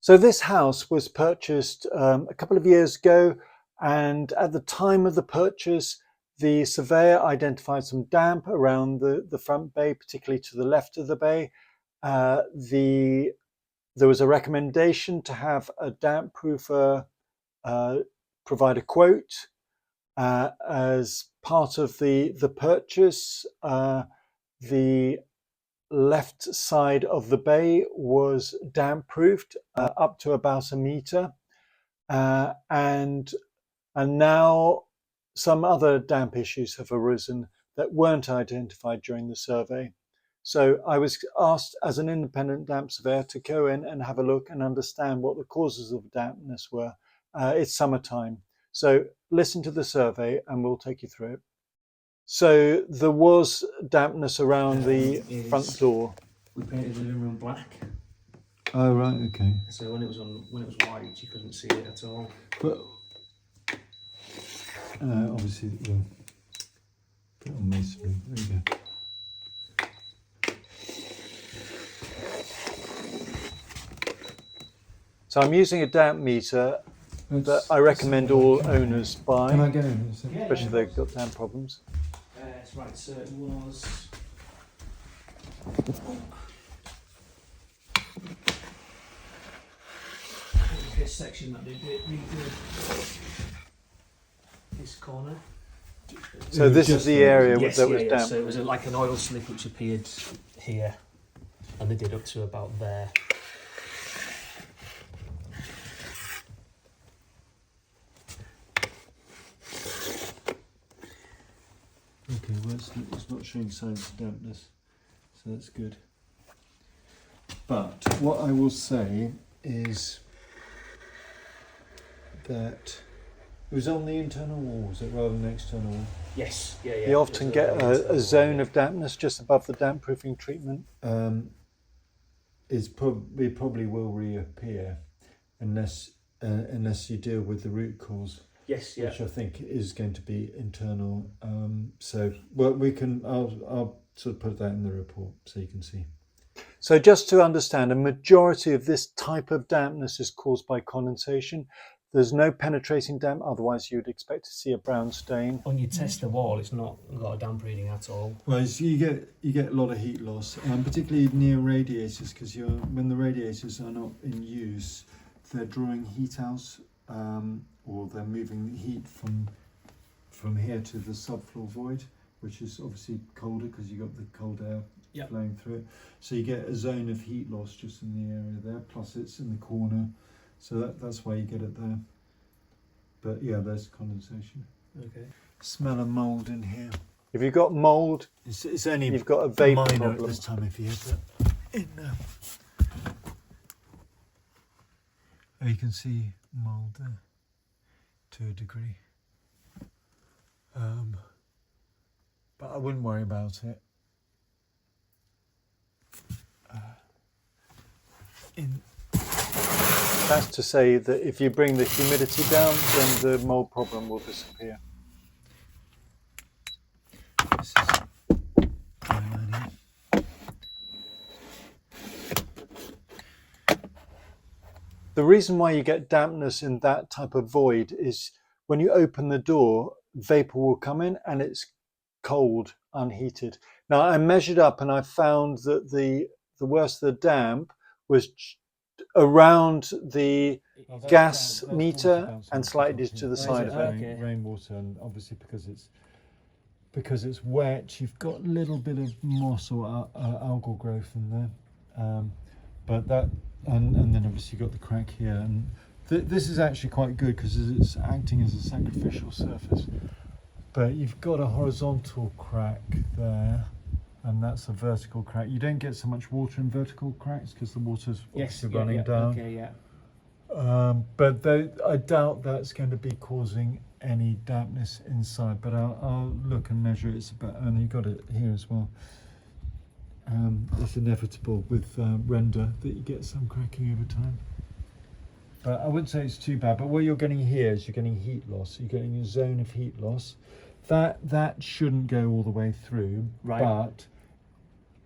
So this house was purchased a couple of years ago, and at the time of the purchase, the surveyor identified some damp around the front bay, particularly to the left of the bay. There was a recommendation to have a damp proofer provide a quote as part of the purchase. The left side of the bay was damp proofed up to about a meter, and now some other damp issues have arisen that weren't identified during the survey. So I was asked as an independent damp surveyor to go in and have a look and understand what the causes of dampness were. It's summertime, so listen to the survey and we'll take you through it. So there was dampness around the front door. We painted the living room black. Oh right, okay. So when it was white, you couldn't see it at all. But obviously, we'll put it on masonry. There you go. So I'm using a damp meter that I recommend all owners buy. Can I go in? Especially if they've got damp problems. That's right, so it was... this section that they redid this corner. So this is the area that was damp. So it was like an oil slick which appeared here, and they did up to about there. Okay, well it's not showing signs of dampness, so that's good. But what I will say is that it was on the internal wall, was it, rather than external wall? Yes, You often get a zone of dampness just above the damp proofing treatment. It probably will reappear unless you deal with the root cause. Yes, which I think is going to be internal. So well, I'll sort of put that in the report so you can see. So just to understand, a majority of this type of dampness is caused by condensation. There's no penetrating damp, otherwise you'd expect to see a brown stain. When you test the wall, it's not got a damp reading at all. Well, you get a lot of heat loss, particularly near radiators, because when the radiators are not in use, they're drawing heat out, or they're moving heat from here to the subfloor void, which is obviously colder because you got the cold air flowing through it. So you get a zone of heat loss just in the area there. Plus, it's in the corner, so that's why you get it there. But yeah, there's condensation. Okay. Smell of mould in here. If you've got mould, It's only you've got a vapor minor problem. at this time if you have that in there. Oh, you can see mould there to a degree. But I wouldn't worry about it. That's to say that if you bring the humidity down, then the mould problem will disappear. This is The reason why you get dampness in that type of void is when you open the door, vapor will come in and it's cold, unheated. Now I measured up and I found that the worst of the damp was around the gas meter and slightly to the side of it. Okay. Rainwater, and obviously because it's wet, you've got a little bit of moss or algal growth in there. But that, and then obviously you've got the crack here, and this is actually quite good because it's acting as a sacrificial surface. But you've got a horizontal crack there, and that's a vertical crack. You don't get so much water in vertical cracks because the water's obviously running down. Okay, yeah. But I doubt that's going to be causing any dampness inside. But I'll look and measure it. It's about, and you got it here as well. It's inevitable with render that you get some cracking over time. But I wouldn't say it's too bad. But what you're getting here is you're getting heat loss. You're getting a zone of heat loss. That shouldn't go all the way through. Right. But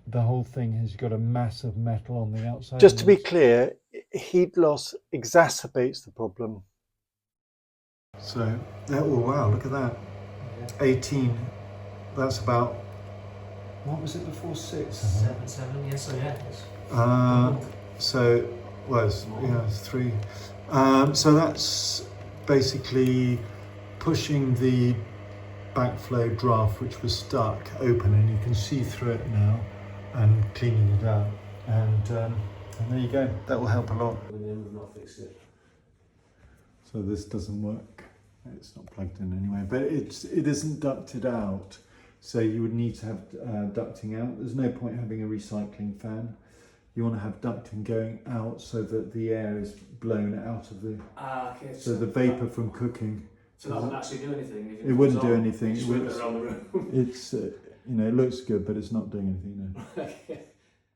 the whole thing has got a mass of metal on the outside. Just to be clear, heat loss exacerbates the problem. So, oh wow, look at that. 18. That's about, what was it before? 6? 7, yes, so yeah. So, well, it's 3. So that's basically pushing the backflow draft, which was stuck, open, and you can see through it now, and cleaning it out. And there you go. That will help a lot. And then we've not fixed it. So this doesn't work. It's not plugged in anyway, but it isn't ducted out. So you would need to have ducting out. There's no point having a recycling fan. You want to have ducting going out so that the air is blown out of the. Okay. So the vapor from cooking. So that wouldn't actually do anything. If It wouldn't do anything. It would around the room. It's it looks good, but it's not doing anything. No. Okay.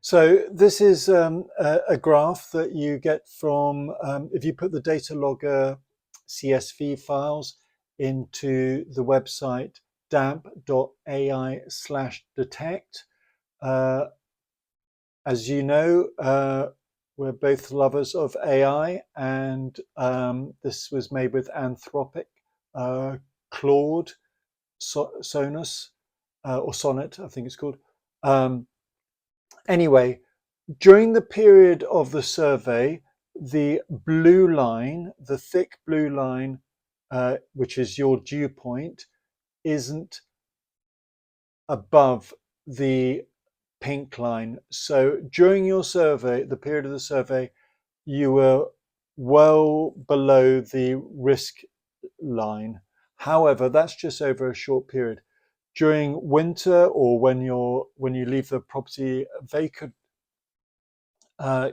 So this is a graph that you get from, if you put the data logger CSV files into the website damp.ai/detect. As you know, we're both lovers of AI, and this was made with Anthropic, Claude, Sonus, or Sonnet, I think it's called. Anyway, during the period of the survey, the blue line, the thick blue line, which is your dew point, isn't above the pink line. So during your survey, the period of the survey, you were well below the risk line. However, that's just over a short period. During winter, or when you leave the property vacant,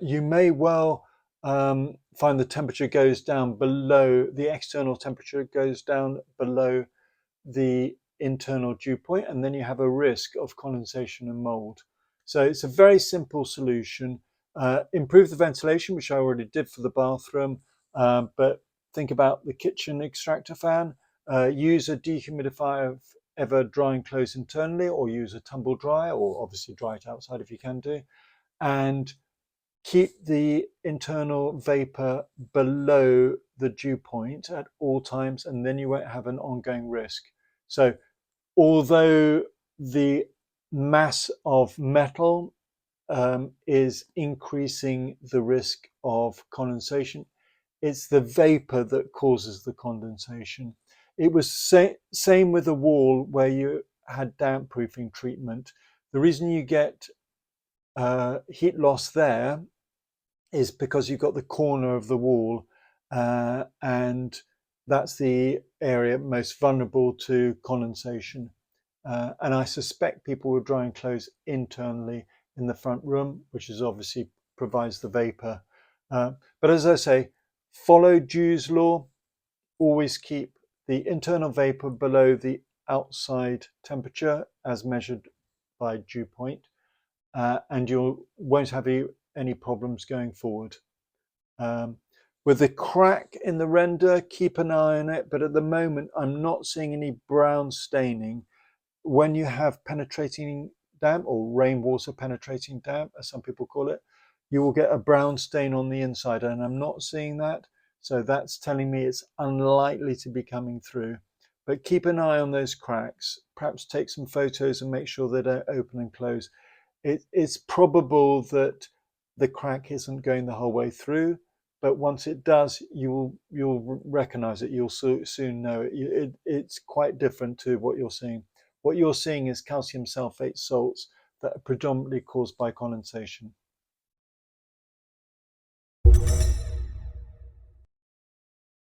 you may well find the temperature goes down below, the external temperature goes down below the internal dew point, and then you have a risk of condensation and mold. So it's a very simple solution. Improve the ventilation, which I already did for the bathroom, but think about the kitchen extractor fan. Use a dehumidifier if ever drying clothes internally, or use a tumble dryer, or obviously dry it outside if you can do. And keep the internal vapor below the dew point at all times, and then you won't have an ongoing risk. So although the mass of metal is increasing the risk of condensation, it's the vapor that causes the condensation. It was same with the wall where you had damp proofing treatment. The reason you get heat loss there is because you've got the corner of the wall, and that's the area most vulnerable to condensation. And I suspect people were drying clothes internally in the front room, which is obviously provides the vapor. But as I say, follow Dew's law. Always keep the internal vapor below the outside temperature as measured by dew point, and you won't have any problems going forward. With the crack in the render, keep an eye on it, but at the moment I'm not seeing any brown staining. When you have penetrating damp, or rainwater penetrating damp, as some people call it, you will get a brown stain on the inside, and I'm not seeing that. So that's telling me it's unlikely to be coming through. But keep an eye on those cracks. Perhaps take some photos and make sure they don't open and close. It's probable that the crack isn't going the whole way through, but once it does, you'll recognize it. You'll soon know it. It's quite different to what you're seeing. What you're seeing is calcium sulfate salts that are predominantly caused by condensation.